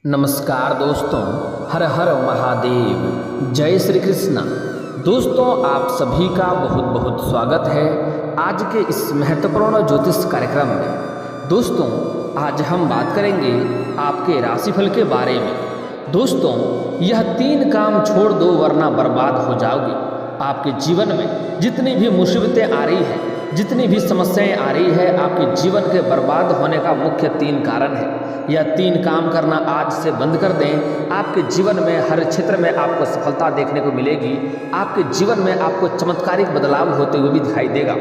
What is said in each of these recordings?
नमस्कार दोस्तों, हर हर महादेव, जय श्री कृष्णा। दोस्तों, आप सभी का बहुत बहुत स्वागत है आज के इस महत्वपूर्ण ज्योतिष कार्यक्रम में। दोस्तों, आज हम बात करेंगे आपके राशिफल के बारे में। दोस्तों, यह 3 काम छोड़ दो वरना बर्बाद हो जाओगे। आपके जीवन में जितनी भी मुसीबतें आ रही हैं, जितनी भी समस्याएं आ रही है, आपके जीवन के बर्बाद होने का मुख्य 3 कारण है। यह 3 काम करना आज से बंद कर दें, आपके जीवन में हर क्षेत्र में आपको सफलता देखने को मिलेगी। आपके जीवन में आपको चमत्कारिक बदलाव होते हुए भी दिखाई देगा।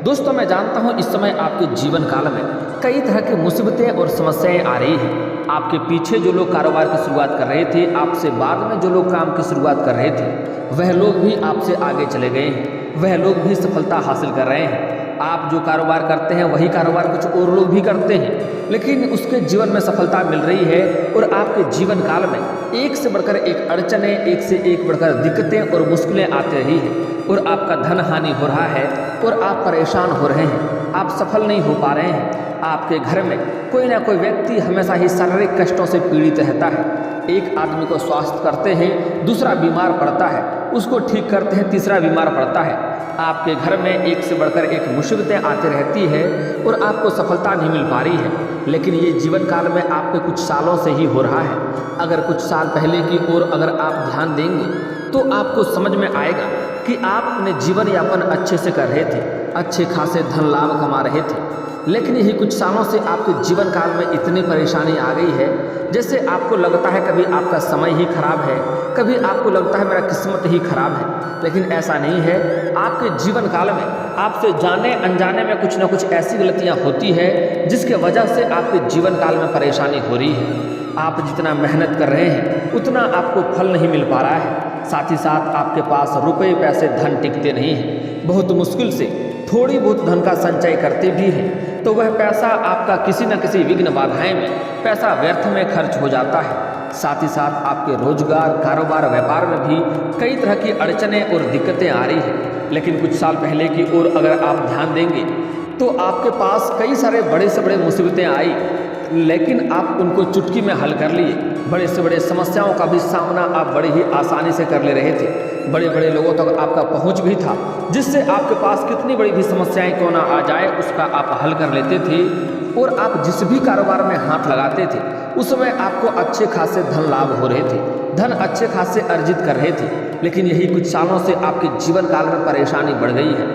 दोस्तों, मैं जानता हूं इस समय आपके जीवन काल में कई तरह की मुसीबतें और समस्याएं आ रही हैं। आपके पीछे जो लोग कारोबार की शुरुआत कर रहे थे, आपसे बाद में जो लोग काम की शुरुआत कर रहे थे, वह लोग भी आपसे आगे चले गए हैं। वह लोग भी सफलता हासिल कर रहे हैं। आप जो कारोबार करते हैं वही कारोबार कुछ और लोग भी करते हैं, लेकिन उसके जीवन में सफलता मिल रही है। और आपके जीवन काल में एक से बढ़कर एक अड़चनें, एक से एक बढ़कर दिक्कतें और मुश्किलें आती रही हैं, और आपका धन हानि हो रहा है, और आप परेशान हो रहे हैं, आप सफल नहीं हो पा रहे हैं। आपके घर में कोई ना कोई व्यक्ति हमेशा ही शारीरिक कष्टों से पीड़ित रहता है। एक आदमी को स्वास्थ्य करते हैं, दूसरा बीमार पड़ता है, उसको ठीक करते हैं, तीसरा बीमार पड़ता है। आपके घर में एक से बढ़कर एक मुसीबतें आती रहती है और आपको सफलता नहीं मिल पा रही है। लेकिन ये जीवन काल में आपके कुछ सालों से ही हो रहा है। अगर कुछ साल पहले की ओर अगर आप ध्यान देंगे तो आपको समझ में आएगा कि आप अपने जीवन यापन अच्छे से कर रहे थे, अच्छे खासे धन लाभ कमा रहे थे। लेकिन यही कुछ सालों से आपके जीवन काल में इतनी परेशानी आ गई है, जैसे आपको लगता है कभी आपका समय ही खराब है, कभी आपको लगता है मेरा किस्मत ही खराब है। लेकिन ऐसा नहीं है। आपके जीवन काल में आपसे जाने अनजाने में कुछ ना कुछ ऐसी गलतियां होती है जिसके वजह से आपके जीवन काल में परेशानी हो रही है। आप जितना मेहनत कर रहे हैं उतना आपको फल नहीं मिल पा रहा है। साथ ही साथ आपके पास रुपए पैसे धन टिकते नहीं हैं। बहुत मुश्किल से थोड़ी बहुत धन का संचय करते भी हैं तो वह पैसा आपका किसी न किसी विघ्न बाधाएं में पैसा व्यर्थ में खर्च हो जाता है। साथ ही साथ आपके रोजगार, कारोबार, व्यापार में भी कई तरह की अड़चनें और दिक्कतें आ रही हैं। लेकिन कुछ साल पहले की ओर अगर आप ध्यान देंगे तो आपके पास कई सारे बड़े से बड़े मुसीबतें आई, लेकिन आप उनको चुटकी में हल कर लिए। बड़े से बड़े समस्याओं का भी सामना आप बड़े ही आसानी से कर ले रहे थे। बड़े बड़े लोगों तक आपका पहुंच भी था, जिससे आपके पास कितनी बड़ी भी समस्याएं क्यों ना आ जाए उसका आप हल कर लेते थे। और आप जिस भी कारोबार में हाथ लगाते थे उसमें आपको अच्छे खासे धन लाभ हो रहे थे, धन अच्छे खासे अर्जित कर रहे थे। लेकिन यही कुछ सालों से आपके जीवन काल में परेशानी बढ़ गई है।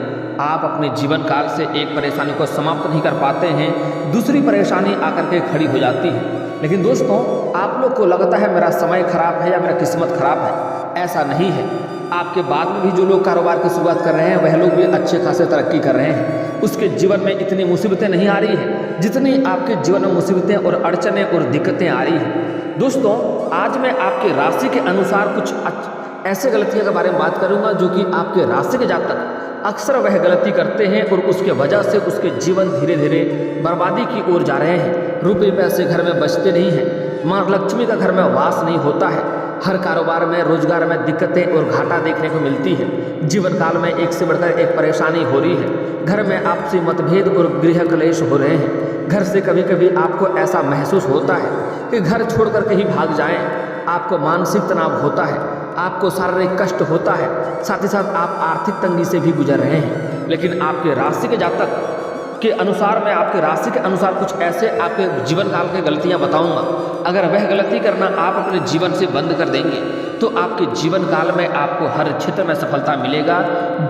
आप अपने जीवन काल से एक परेशानी को समाप्त नहीं कर पाते हैं, दूसरी परेशानी आकर के खड़ी हो जाती है। लेकिन दोस्तों, आप लोग को लगता है मेरा समय खराब है या मेरा किस्मत खराब है। ऐसा नहीं है। आपके बाद में भी जो लोग कारोबार की शुरुआत कर रहे हैं वह लोग भी अच्छे खासे तरक्की कर रहे हैं। उसके जीवन में इतनी मुसीबतें नहीं आ रही है जितनी आपके जीवन में मुसीबतें और अड़चनें और दिक्कतें आ रही हैं। दोस्तों, आज मैं आपके राशि के अनुसार कुछ ऐसे गलतियों के बारे में बात करूंगा जो कि आपके राशि के जातक अक्सर वह गलती करते हैं और उसके वजह से उसके जीवन धीरे धीरे बर्बादी की ओर जा रहे हैं। रुपये पैसे घर में बचते नहीं हैं, माँ लक्ष्मी का घर में वास नहीं होता है। हर कारोबार में, रोजगार में दिक्कतें और घाटा देखने को मिलती है। जीवन काल में एक से बढ़कर एक परेशानी हो रही है। घर में आपसी मतभेद और गृह क्लेश हो रहे हैं। घर से कभी कभी आपको ऐसा महसूस होता है कि घर छोड़ कर कहीं भाग जाएं। आपको मानसिक तनाव होता है, आपको शारीरिक कष्ट होता है, साथ ही साथ आप आर्थिक तंगी से भी गुजर रहे हैं। लेकिन आपके राशि के जातक के अनुसार, मैं आपके राशि के अनुसार कुछ ऐसे आपके जीवन काल की गलतियां बताऊंगा। अगर वह गलती करना आप अपने जीवन से बंद कर देंगे तो आपके जीवन काल में आपको हर क्षेत्र में सफलता मिलेगा।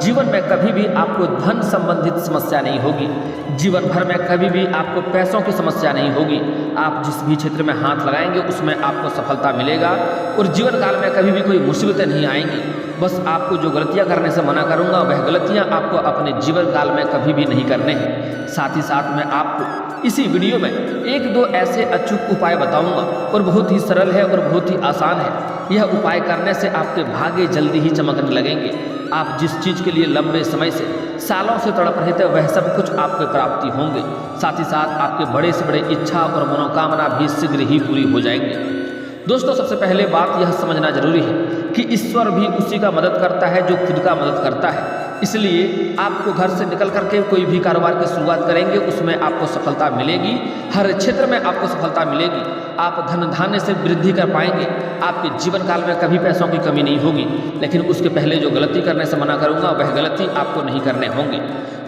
जीवन में कभी भी आपको धन संबंधित समस्या नहीं होगी। जीवन भर में कभी भी आपको पैसों की समस्या नहीं होगी। आप जिस भी क्षेत्र में हाथ लगाएंगे उसमें आपको सफलता मिलेगा और जीवन काल में कभी भी कोई मुसीबतें नहीं आएंगी। बस आपको जो गलतियां करने से मना करूंगा वह गलतियां आपको अपने जीवन काल में कभी भी नहीं करने हैं। साथ ही साथ मैं आपको इसी वीडियो में 1-2 ऐसे अचूक उपाय बताऊंगा और बहुत ही सरल है और बहुत ही आसान है। यह उपाय करने से आपके भाग्य जल्दी ही चमकने लगेंगे। आप जिस चीज़ के लिए लंबे समय से, सालों से तड़प रहे थे वह सब कुछ आपको प्राप्ति होंगे। साथ ही साथ आपके बड़े से बड़े इच्छा और मनोकामना भी शीघ्र ही पूरी हो जाएंगे। दोस्तों, सबसे पहले बात यह समझना जरूरी है कि ईश्वर भी उसी का मदद करता है जो खुद का मदद करता है। इसलिए आपको घर से निकल करके कोई भी कारोबार की शुरुआत करेंगे, उसमें आपको सफलता मिलेगी। हर क्षेत्र में आपको सफलता मिलेगी। आप धन धान्य से वृद्धि कर पाएंगे। आपके जीवन काल में कभी पैसों की कमी नहीं होगी। लेकिन उसके पहले जो गलती करने से मना करूंगा, वह गलती आपको नहीं करने होंगी।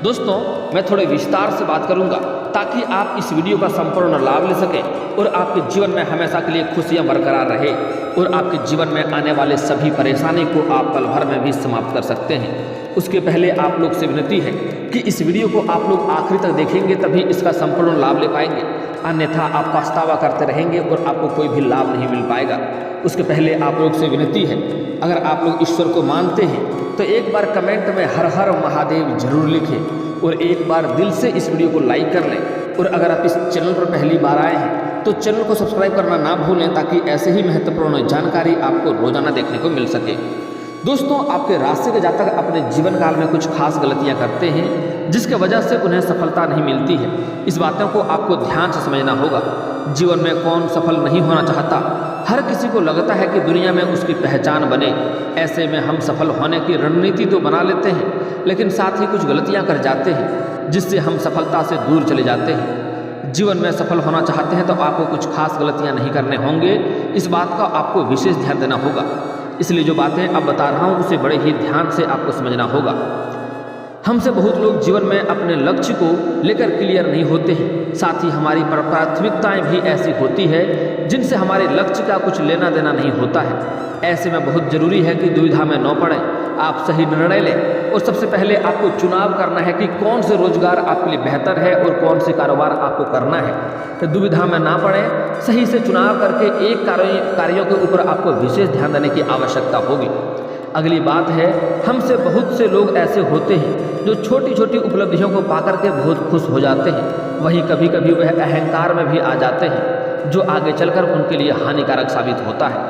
दोस्तों, मैं थोड़े विस्तार से बात करूंगा ताकि आप इस वीडियो का संपूर्ण लाभ ले सकें और आपके जीवन में हमेशा के लिए खुशियां बरकरार रहे और आपके जीवन में आने वाले सभी परेशानी को आप पल भर में भी समाप्त कर सकते हैं। उसके पहले आप लोग से विनती है कि इस वीडियो को आप लोग आखिरी तक देखेंगे, तभी इसका संपूर्ण लाभ ले पाएंगे। अन्यथा आप पछतावा करते रहेंगे और आपको कोई भी लाभ नहीं मिल पाएगा। उसके पहले आप लोग से विनती है, अगर आप लोग ईश्वर को मानते हैं तो एक बार कमेंट में हर हर महादेव जरूर लिखें और एक बार दिल से इस वीडियो को लाइक कर लें। और अगर आप इस चैनल पर पहली बार आए हैं तो चैनल को सब्सक्राइब करना ना भूलें, ताकि ऐसे ही महत्वपूर्ण जानकारी आपको रोजाना देखने को मिल सके। दोस्तों, आपके राशि के जातक अपने जीवन काल में कुछ खास गलतियां करते हैं, जिसके वजह से उन्हें सफलता नहीं मिलती है। इस बातों को आपको ध्यान से समझना होगा। जीवन में कौन सफल नहीं होना चाहता? हर किसी को लगता है कि दुनिया में उसकी पहचान बने। ऐसे में हम सफल होने की रणनीति तो बना लेते हैं, लेकिन साथ ही कुछ गलतियां कर जाते हैं, जिससे हम सफलता से दूर चले जाते हैं। जीवन में सफल होना चाहते हैं तो आपको कुछ खास गलतियां नहीं करने होंगे। इस बात का आपको विशेष ध्यान देना होगा। इसलिए जो बातें अब बता रहा हूँ उसे बड़े ही ध्यान से आपको समझना होगा। हमसे बहुत लोग जीवन में अपने लक्ष्य को लेकर क्लियर नहीं होते हैं। साथ ही हमारी प्राथमिकताएं भी ऐसी होती है जिनसे हमारे लक्ष्य का कुछ लेना देना नहीं होता है। ऐसे में बहुत जरूरी है कि दुविधा में न पड़ें, आप सही निर्णय लें। और सबसे पहले आपको चुनाव करना है कि कौन से रोजगार आपके लिए बेहतर है और कौन से कारोबार आपको करना है। तो दुविधा में ना पड़ें, सही से चुनाव करके एक कार्यों के ऊपर आपको विशेष ध्यान देने की आवश्यकता होगी। अगली बात है, हमसे बहुत से लोग ऐसे होते हैं जो छोटी छोटी उपलब्धियों को पाकर के बहुत खुश हो जाते हैं। वहीं कभी कभी वह अहंकार में भी आ जाते हैं, जो आगे चलकर उनके लिए हानिकारक साबित होता है।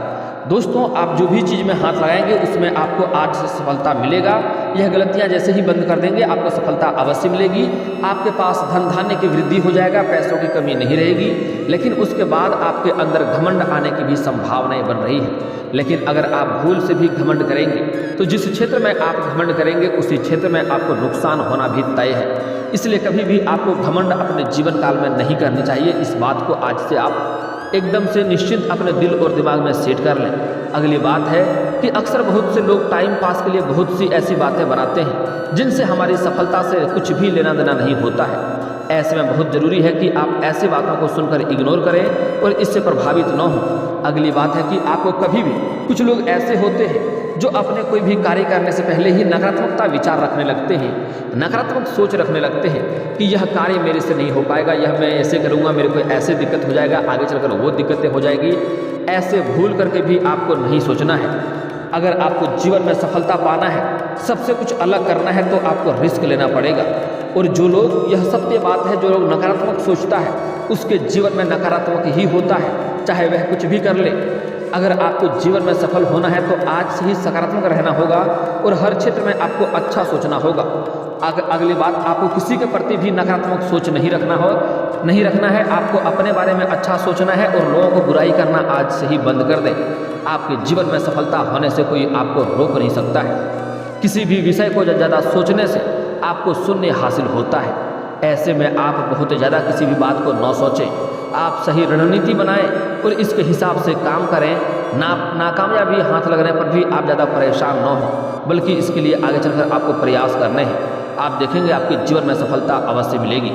दोस्तों, आप जो भी चीज़ में हाथ लगाएंगे उसमें आपको आज से सफलता मिलेगा। यह गलतियां जैसे ही बंद कर देंगे आपको सफलता अवश्य मिलेगी। आपके पास धन धान्य की वृद्धि हो जाएगा, पैसों की कमी नहीं रहेगी। लेकिन उसके बाद आपके अंदर घमंड आने की भी संभावनाएं बन रही है। लेकिन अगर आप भूल से भी घमंड करेंगे तो जिस क्षेत्र में आप घमंड करेंगे उसी क्षेत्र में आपको नुकसान होना भी तय है। इसलिए कभी भी आपको घमंड अपने जीवन काल में नहीं करनी चाहिए। इस बात को आज से आप एकदम से निश्चित अपने दिल और दिमाग में सेट कर लें। अगली बात है कि अक्सर बहुत से लोग टाइम पास के लिए बहुत सी ऐसी बातें बनाते हैं जिनसे हमारी सफलता से कुछ भी लेना देना नहीं होता है। ऐसे में बहुत ज़रूरी है कि आप ऐसी बातों को सुनकर इग्नोर करें और इससे प्रभावित न हों। अगली बात है कि आपको कभी भी, कुछ लोग ऐसे होते हैं जो अपने कोई भी कार्य करने से पहले ही नकारात्मकता विचार रखने लगते हैं, नकारात्मक सोच रखने लगते हैं कि यह कार्य मेरे से नहीं हो पाएगा, यह मैं ऐसे करूँगा, मेरे को ऐसे दिक्कत हो जाएगा, आगे चलकर वो दिक्कतें हो जाएगी। ऐसे भूल करके भी आपको नहीं सोचना है। अगर आपको जीवन में सफलता पाना है, सबसे कुछ अलग करना है, तो आपको रिस्क लेना पड़ेगा। और जो लोग, यह सत्य बात है, जो लोग नकारात्मक सोचता है उसके जीवन में नकारात्मक ही होता है, चाहे वह कुछ भी कर ले। अगर आपको जीवन में सफल होना है तो आज से ही सकारात्मक रहना होगा और हर क्षेत्र में आपको अच्छा सोचना होगा। अगली बात, आपको किसी के प्रति भी नकारात्मक सोच नहीं रखना है। आपको अपने बारे में अच्छा सोचना है और लोगों को बुराई करना आज से ही बंद कर दें। आपके जीवन में सफलता होने से कोई आपको रोक नहीं सकता है। किसी भी विषय को ज़्यादा सोचने से आपको शून्य हासिल होता है। ऐसे में आप बहुत ज़्यादा किसी भी बात को न सोचें, आप सही रणनीति बनाएं और इसके हिसाब से काम करें। नाकामयाबी हाथ लगने पर भी आप ज़्यादा परेशान न हों, बल्कि इसके लिए आगे चलकर आपको प्रयास करने हैं। आप देखेंगे आपके जीवन में सफलता अवश्य मिलेगी।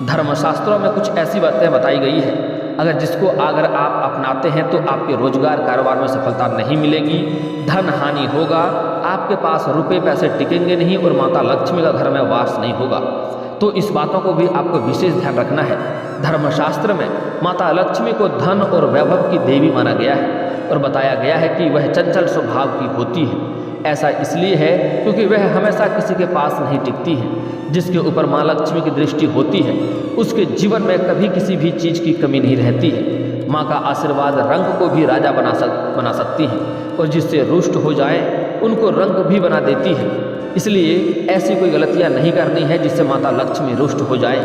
धर्मशास्त्रों में कुछ ऐसी बातें बताई गई है, अगर आप अपनाते हैं तो आपके रोजगार कारोबार में सफलता नहीं मिलेगी, धन हानि होगा, आपके पास रुपए पैसे टिकेंगे नहीं और माता लक्ष्मी का घर में वास नहीं होगा। तो इस बातों को भी आपको विशेष ध्यान रखना है। धर्मशास्त्र में माता लक्ष्मी को धन और वैभव की देवी माना गया है और बताया गया है कि वह चंचल स्वभाव की होती है। ऐसा इसलिए है क्योंकि वह हमेशा किसी के पास नहीं टिकती है। जिसके ऊपर माँ लक्ष्मी की दृष्टि होती है उसके जीवन में कभी किसी भी चीज़ की कमी नहीं रहती है। माँ का आशीर्वाद रंग को भी राजा बना सकती है और जिससे रुष्ट हो जाए उनको रंग भी बना देती है। इसलिए ऐसी कोई गलतियाँ नहीं करनी है जिससे माता लक्ष्मी रुष्ट हो जाए।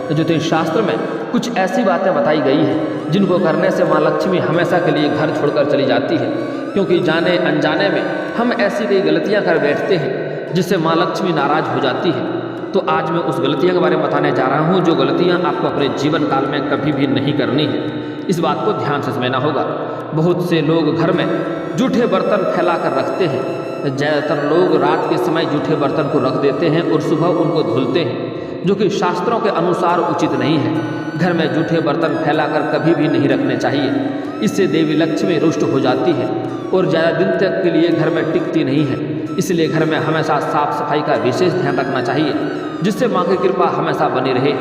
तो ज्योतिष शास्त्र में कुछ ऐसी बातें बताई गई हैं जिनको करने से माँ लक्ष्मी हमेशा के लिए घर छोड़कर चली जाती है, क्योंकि जाने अनजाने में हम ऐसी कई गलतियाँ कर बैठते हैं जिससे माँ लक्ष्मी नाराज हो जाती है। तो आज मैं उस गलतियों के बारे में बताने जा रहा हूँ जो गलतियाँ आपको अपने जीवन काल में कभी भी नहीं करनी है। इस बात को ध्यान से समझना होगा। बहुत से लोग घर में जूठे बर्तन फैला कर रखते हैं। ज़्यादातर लोग रात के समय जूठे बर्तन को रख देते हैं और सुबह उनको धुलते हैं, जो कि शास्त्रों के अनुसार उचित नहीं है। घर में जूठे बर्तन फैलाकर कभी भी नहीं रखने चाहिए। इससे देवी लक्ष्मी रुष्ट हो जाती है और ज़्यादा दिन तक के लिए घर में टिकती नहीं है। इसलिए घर में हमेशा साफ सफाई का विशेष ध्यान रखना चाहिए, जिससे माँ की कृपा हमेशा बनी रहे।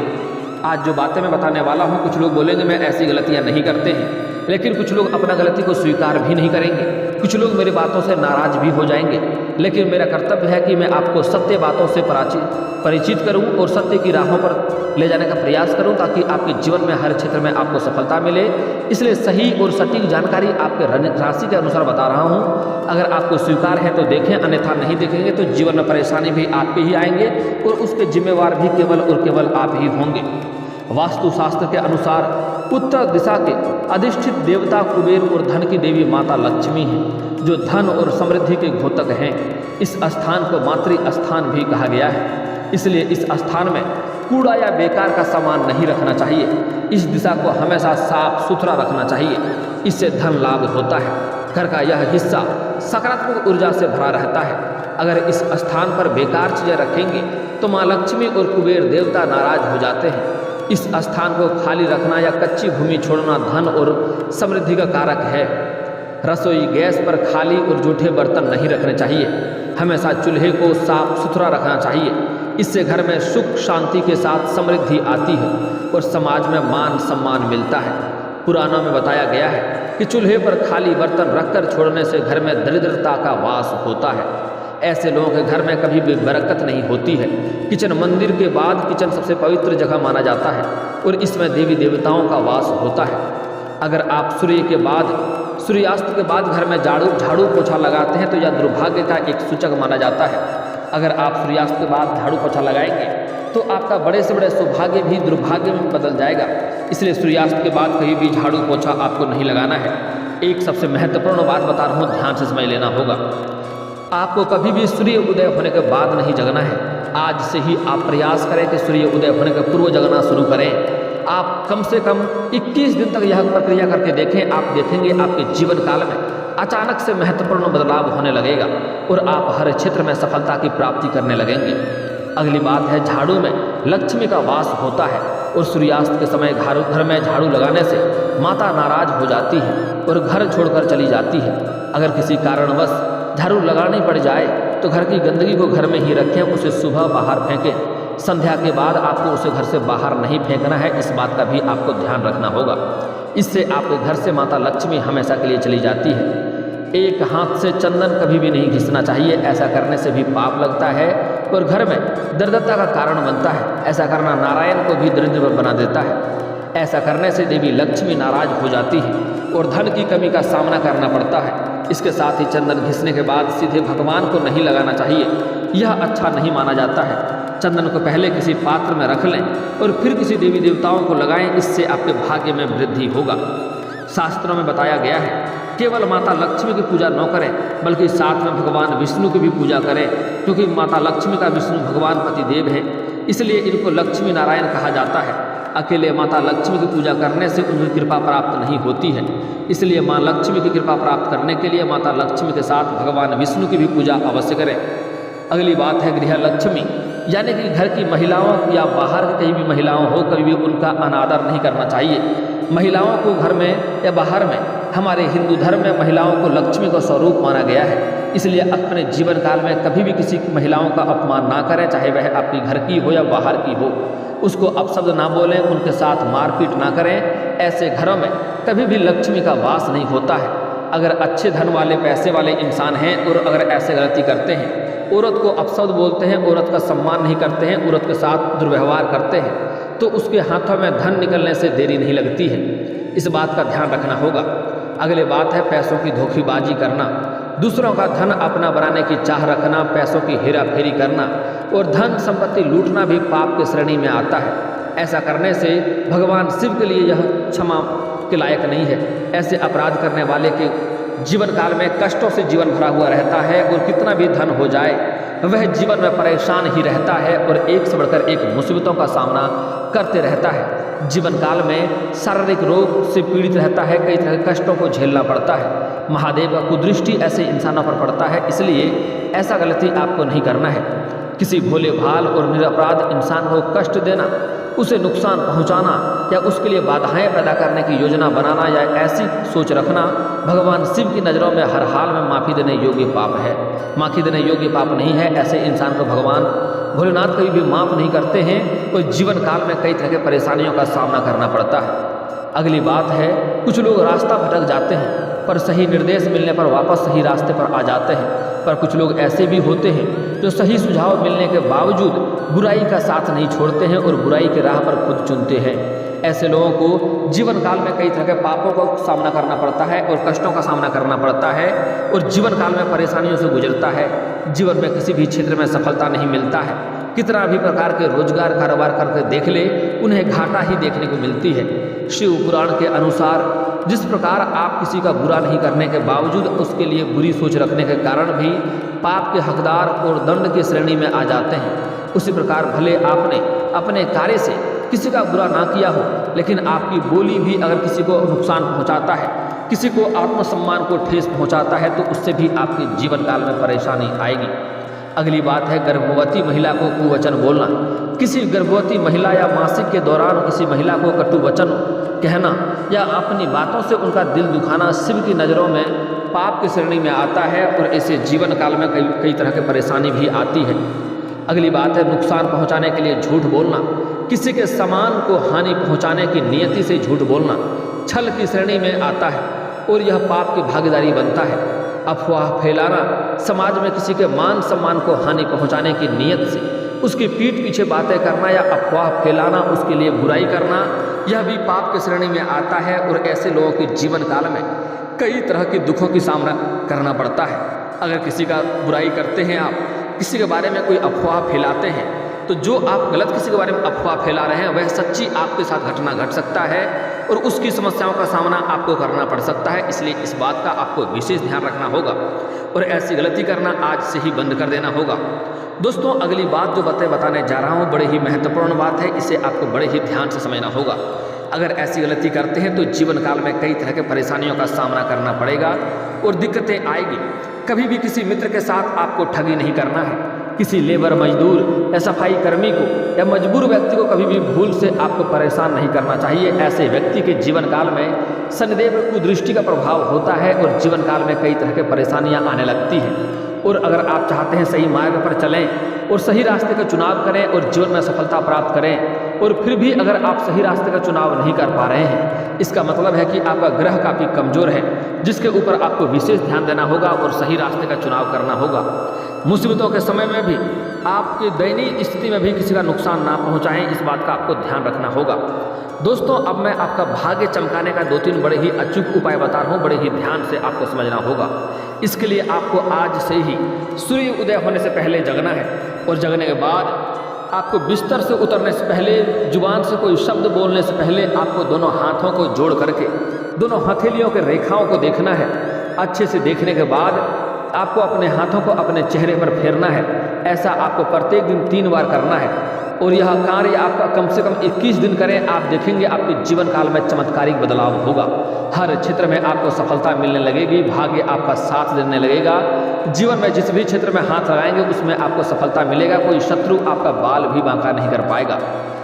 आज जो बातें मैं बताने वाला हूँ, कुछ लोग बोलेंगे मैं ऐसी गलतियाँ नहीं करते हैं, लेकिन कुछ लोग अपना गलती को स्वीकार भी नहीं करेंगे। कुछ लोग मेरी बातों से नाराज भी हो जाएंगे, लेकिन मेरा कर्तव्य है कि मैं आपको सत्य बातों से परिचित करूं और सत्य की राहों पर ले जाने का प्रयास करूं, ताकि आपके जीवन में हर क्षेत्र में आपको सफलता मिले। इसलिए सही और सटीक जानकारी आपके राशि के अनुसार बता रहा हूं। अगर आपको स्वीकार है तो देखें, अन्यथा नहीं देखेंगे तो जीवन में परेशानी भी आप पे ही आएंगे और उसके जिम्मेवार भी केवल और केवल आप ही होंगे। वास्तुशास्त्र के अनुसार उत्तर दिशा के अधिष्ठित देवता कुबेर और धन की देवी माता लक्ष्मी हैं, जो धन और समृद्धि के घोतक हैं। इस स्थान को मातृ स्थान भी कहा गया है। इसलिए इस स्थान में कूड़ा या बेकार का सामान नहीं रखना चाहिए। इस दिशा को हमेशा साफ सुथरा रखना चाहिए। इससे धन लाभ होता है। घर का यह हिस्सा सकारात्मक ऊर्जा से भरा रहता है। अगर इस स्थान पर बेकार चीज़ें रखेंगे तो माँ लक्ष्मी और कुबेर देवता नाराज हो जाते हैं। इस स्थान को खाली रखना या कच्ची भूमि छोड़ना धन और समृद्धि का कारक है। रसोई गैस पर खाली और जूठे बर्तन नहीं रखने चाहिए। हमेशा चूल्हे को साफ सुथरा रखना चाहिए। इससे घर में सुख शांति के साथ समृद्धि आती है और समाज में मान सम्मान मिलता है। पुराणों में बताया गया है कि चूल्हे पर खाली बर्तन रखकर छोड़ने से घर में दरिद्रता का वास होता है। ऐसे लोगों के घर में कभी भी बरकत नहीं होती है। किचन मंदिर के बाद किचन सबसे पवित्र जगह माना जाता है और इसमें देवी देवताओं का वास होता है। अगर आप सूर्यास्त के बाद घर में झाड़ू पोछा लगाते हैं तो यह दुर्भाग्य का एक सूचक माना जाता है। अगर आप सूर्यास्त के बाद झाड़ू पोछा लगाएंगे तो आपका बड़े से बड़े सौभाग्य भी दुर्भाग्य में बदल जाएगा। इसलिए सूर्यास्त के बाद कहीं भी झाड़ू पोछा आपको नहीं लगाना है। एक सबसे महत्वपूर्ण बात बता रहा हूँ, ध्यान से समझ लेना होगा। आपको कभी भी सूर्य उदय होने के बाद नहीं जगना है। आज से ही आप प्रयास करें कि सूर्य उदय होने के पूर्व जगना शुरू करें। आप कम से कम 21 दिन तक यह प्रक्रिया करके देखें। आप देखेंगे आपके जीवन काल में अचानक से महत्वपूर्ण बदलाव होने लगेगा और आप हर क्षेत्र में सफलता की प्राप्ति करने लगेंगे। अगली बात है, झाड़ू में लक्ष्मी का वास होता है और सूर्यास्त के समय घर में झाड़ू लगाने से माता नाराज हो जाती है और घर छोड़कर चली जाती है। अगर किसी कारणवश झाड़ू लगानी पड़ जाए तो घर की गंदगी को घर में ही रखें, उसे सुबह बाहर फेंकें। संध्या के बाद आपको उसे घर से बाहर नहीं फेंकना है। इस बात का भी आपको ध्यान रखना होगा। इससे आपके घर से माता लक्ष्मी हमेशा के लिए चली जाती है। एक हाथ से चंदन कभी भी नहीं घिसना चाहिए। ऐसा करने से भी पाप लगता है और घर में दरिद्रता का कारण बनता है। ऐसा करना नारायण को भी दरिद्र बना देता है। ऐसा करने से देवी लक्ष्मी नाराज हो जाती है और धन की कमी का सामना करना पड़ता है। इसके साथ ही चंदन घिसने के बाद सीधे भगवान को नहीं लगाना चाहिए। यह अच्छा नहीं माना जाता है। चंदन को पहले किसी पात्र में रख लें और फिर किसी देवी देवताओं को लगाएं। इससे आपके भाग्य में वृद्धि होगा। शास्त्रों में बताया गया है केवल माता लक्ष्मी की पूजा न करें, बल्कि साथ में भगवान विष्णु की भी पूजा करें, क्योंकि माता लक्ष्मी का विष्णु भगवान पतिदेव है। इसलिए इनको लक्ष्मी नारायण कहा जाता है। अकेले माता लक्ष्मी की पूजा करने से उनकी कृपा प्राप्त नहीं होती है। इसलिए माँ लक्ष्मी की कृपा प्राप्त करने के लिए माता लक्ष्मी के साथ भगवान विष्णु की भी पूजा अवश्य करें। अगली बात है गृह लक्ष्मी, यानी कि घर की महिलाओं या बाहर की कहीं भी महिलाओं हो, कभी भी उनका अनादर नहीं करना चाहिए। महिलाओं को घर में या बाहर में, हमारे हिंदू धर्म में महिलाओं को लक्ष्मी का स्वरूप माना गया है। इसलिए अपने जीवन काल में कभी भी किसी महिलाओं का अपमान ना करें, चाहे वह आपकी घर की हो या बाहर की हो। उसको अपशब्द ना बोलें, उनके साथ मारपीट ना करें। ऐसे घरों में कभी भी लक्ष्मी का वास नहीं होता है। अगर अच्छे धन वाले पैसे वाले इंसान हैं और अगर ऐसे गलती करते हैं, औरत को अपशब्द बोलते हैं, औरत का सम्मान नहीं करते हैं, औरत के साथ दुर्व्यवहार करते हैं, तो उसके हाथों में धन निकलने से देरी नहीं लगती है। इस बात का ध्यान रखना होगा। अगली बात है पैसों की धोखेबाजी करना, दूसरों का धन अपना बनाने की चाह रखना, पैसों की हेरा फेरी करना और धन संपत्ति लूटना भी पाप की श्रेणी में आता है। ऐसा करने से भगवान शिव के लिए यह क्षमा के लायक नहीं है। ऐसे अपराध करने वाले के जीवन काल में कष्टों से जीवन भरा हुआ रहता है और कितना भी धन हो जाए वह जीवन में परेशान ही रहता है और एक से बढ़कर एक मुसीबतों का सामना करते रहता है। जीवन काल में शारीरिक रोग से पीड़ित रहता है, कई तरह के कष्टों को झेलना पड़ता है। महादेव का कुदृष्टि ऐसे इंसानों पर पड़ता है, इसलिए ऐसा गलती आपको नहीं करना है। किसी भोले भाल और निरपराध इंसान को कष्ट देना, उसे नुकसान पहुंचाना या उसके लिए बाधाएं पैदा करने की योजना बनाना या ऐसी सोच रखना भगवान शिव की नज़रों में हर हाल में माफ़ी देने योग्य पाप है। माफ़ी देने योग्य पाप नहीं है। ऐसे इंसान को भगवान भोलेनाथ कभी भी माफ़ नहीं करते हैं और जीवन काल में कई तरह के परेशानियों का सामना करना पड़ता है। अगली बात है, कुछ लोग रास्ता भटक जाते हैं पर सही निर्देश मिलने पर वापस सही रास्ते पर आ जाते हैं, पर कुछ लोग ऐसे भी होते हैं जो सही सुझाव मिलने के बावजूद बुराई का साथ नहीं छोड़ते हैं और बुराई के राह पर खुद चुनते हैं। ऐसे लोगों को जीवन काल में कई तरह के पापों का सामना करना पड़ता है और कष्टों का सामना करना पड़ता है और जीवन काल में परेशानियों से गुजरता है। जीवन में किसी भी क्षेत्र में सफलता नहीं मिलता है। कितना भी प्रकार के रोजगार कारोबार करके देख ले, उन्हें घाटा ही देखने को मिलती है। शिव पुराण के अनुसार जिस प्रकार आप किसी का बुरा नहीं करने के बावजूद उसके लिए बुरी सोच रखने के कारण भी पाप के हकदार और दंड की श्रेणी में आ जाते हैं, उसी प्रकार भले आपने अपने कार्य से किसी का बुरा ना किया हो, लेकिन आपकी बोली भी अगर किसी को नुकसान पहुंचाता है, किसी को आत्मसम्मान को ठेस पहुंचाता है, तो उससे भी आपके जीवन काल में परेशानी आएगी। अगली बात है, गर्भवती महिला को कुवचन बोलना। किसी गर्भवती महिला या मासिक के दौरान किसी महिला को कटु वचन कहना या अपनी बातों से उनका दिल दुखाना शिव की नज़रों में पाप की श्रेणी में आता है और ऐसे जीवन काल में कई तरह की परेशानी भी आती है। अगली बात है, नुकसान पहुंचाने के लिए झूठ बोलना। किसी के सामान को हानि पहुंचाने की नियति से झूठ बोलना छल की श्रेणी में आता है और यह पाप की भागीदारी बनता है। अफवाह फैलाना, समाज में किसी के मान सम्मान को हानि पहुंचाने की नीयत से उसकी पीठ पीछे बातें करना या अफवाह फैलाना, उसके लिए बुराई करना, यह भी पाप की श्रेणी में आता है और ऐसे लोगों के जीवन काल में कई तरह के दुखों की सामना करना पड़ता है। अगर किसी का बुराई करते हैं, आप किसी के बारे में कोई अफवाह फैलाते हैं, तो जो आप गलत किसी के बारे में अफवाह फैला रहे हैं वह सच्ची आपके साथ घटना घट सकता है और उसकी समस्याओं का सामना आपको करना पड़ सकता है। इसलिए इस बात का आपको विशेष ध्यान रखना होगा और ऐसी गलती करना आज से ही बंद कर देना होगा। दोस्तों, अगली बात जो बताने जा रहा हूँ बड़े ही महत्वपूर्ण बात है, इसे आपको बड़े ही ध्यान से समझना होगा। अगर ऐसी गलती करते हैं तो जीवन काल में कई तरह के परेशानियों का सामना करना पड़ेगा और दिक्कतें आएगी। कभी भी किसी मित्र के साथ आपको ठगी नहीं करना है। किसी लेबर, मजदूर या सफाई कर्मी को या मजबूर व्यक्ति को कभी भी भूल से आपको परेशान नहीं करना चाहिए। ऐसे व्यक्ति के जीवन काल में शनिदेव कुदृष्टि का प्रभाव होता है और जीवन काल में कई तरह के परेशानियां आने लगती हैं। और अगर आप चाहते हैं सही मार्ग पर चलें और सही रास्ते का चुनाव करें और जीवन में सफलता प्राप्त करें और फिर भी अगर आप सही रास्ते का चुनाव नहीं कर पा रहे हैं, इसका मतलब है कि आपका ग्रह काफ़ी कमज़ोर है, जिसके ऊपर आपको विशेष ध्यान देना होगा और सही रास्ते का चुनाव करना होगा। मुसीबतों के समय में भी आपकी दयनीय स्थिति में भी किसी का नुकसान ना पहुंचाएं, इस बात का आपको ध्यान रखना होगा। दोस्तों, अब मैं आपका भाग्य चमकाने का 2-3 बड़े ही अचूक उपाय बता रहा हूँ, बड़े ही ध्यान से आपको समझना होगा। इसके लिए आपको आज से ही सूर्य उदय होने से पहले जगना है और जगने के बाद आपको बिस्तर से उतरने से पहले, जुबान से कोई शब्द बोलने से पहले आपको दोनों हाथों को जोड़ करके दोनों हथेलियों के रेखाओं को देखना है। अच्छे से देखने के बाद आपको अपने हाथों को अपने चेहरे पर फेरना है। ऐसा आपको प्रत्येक दिन 3 बार करना है और यह कार्य आपका कम से कम 21 दिन करें। आप देखेंगे आपके जीवन काल में चमत्कारिक बदलाव होगा। हर क्षेत्र में आपको सफलता मिलने लगेगी, भाग्य आपका साथ देने लगेगा। जीवन में जिस भी क्षेत्र में हाथ लगाएंगे उसमें आपको सफलता मिलेगा। कोई शत्रु आपका बाल भी बांका नहीं कर पाएगा।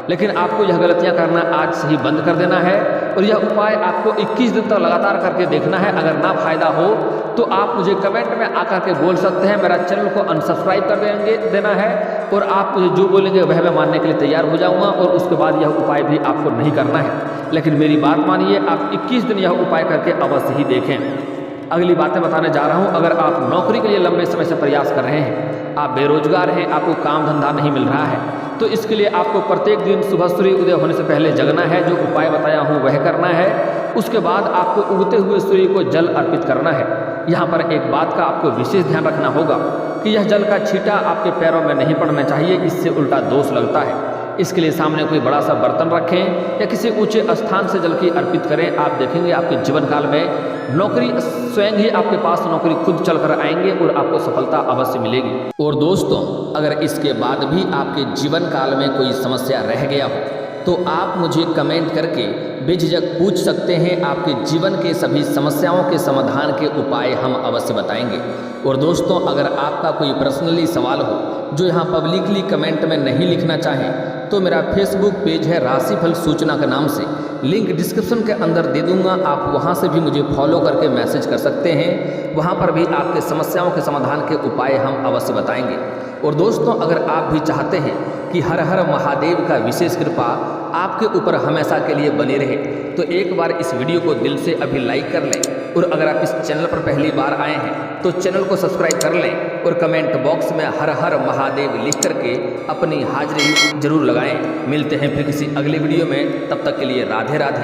लेकिन आपको यह गलतियां करना आज से ही बंद कर देना है और यह उपाय आपको 21 दिन तक लगातार करके देखना है। अगर ना फायदा हो तो आप मुझे कमेंट में आकर के बोल सकते हैं, मेरा चैनल को अनसब्सक्राइब कर देना है और आप मुझे जो बोलेंगे वह मैं मानने के लिए तैयार हो जाऊंगा और उसके बाद यह उपाय भी आपको नहीं करना है। लेकिन मेरी बात मानिए, आप 21 दिन यह उपाय करके अवश्य ही देखें। अगली बातें बताने जा रहा हूँ। अगर आप नौकरी के लिए लंबे समय से प्रयास कर रहे हैं, आप बेरोजगार हैं, आपको काम धंधा नहीं मिल रहा है, तो इसके लिए आपको प्रत्येक दिन सुबह सूर्य उदय होने से पहले जगना है। जो उपाय बताया हूँ वह करना है। उसके बाद आपको उगते हुए सूर्य को जल अर्पित करना है। यहाँ पर एक बात का आपको विशेष ध्यान रखना होगा कि यह जल का छींटा आपके पैरों में नहीं पड़ना चाहिए, इससे उल्टा दोष लगता है। इसके लिए सामने कोई बड़ा सा बर्तन रखें या किसी ऊंचे स्थान से जल की अर्पित करें। आप देखेंगे आपके जीवन काल में नौकरी स्वयं ही आपके पास नौकरी खुद चल कर आएंगे और आपको सफलता अवश्य मिलेगी। और दोस्तों, अगर इसके बाद भी आपके जीवन काल में कोई समस्या रह गया हो तो आप मुझे कमेंट करके बेझिझक पूछ सकते हैं। आपके जीवन के सभी समस्याओं के समाधान के उपाय हम अवश्य बताएंगे। और दोस्तों, अगर आपका कोई पर्सनली सवाल हो जो यहाँ पब्लिकली कमेंट में नहीं लिखना चाहें तो मेरा फेसबुक पेज है राशिफल सूचना के नाम से, लिंक डिस्क्रिप्शन के अंदर दे दूंगा। आप वहाँ से भी मुझे फॉलो करके मैसेज कर सकते हैं। वहाँ पर भी आपके समस्याओं के समाधान के उपाय हम अवश्य बताएंगे। और दोस्तों, अगर आप भी चाहते हैं कि हर हर महादेव का विशेष कृपा आपके ऊपर हमेशा के लिए बनी रहे तो एक बार इस वीडियो को दिल से अभी लाइक कर लें। और अगर आप इस चैनल पर पहली बार आए हैं तो चैनल को सब्सक्राइब कर लें और कमेंट बॉक्स में हर हर महादेव लिख करके अपनी हाजिरी जरूर लगाएं। मिलते हैं फिर किसी अगले वीडियो में, तब तक के लिए राधे राधे।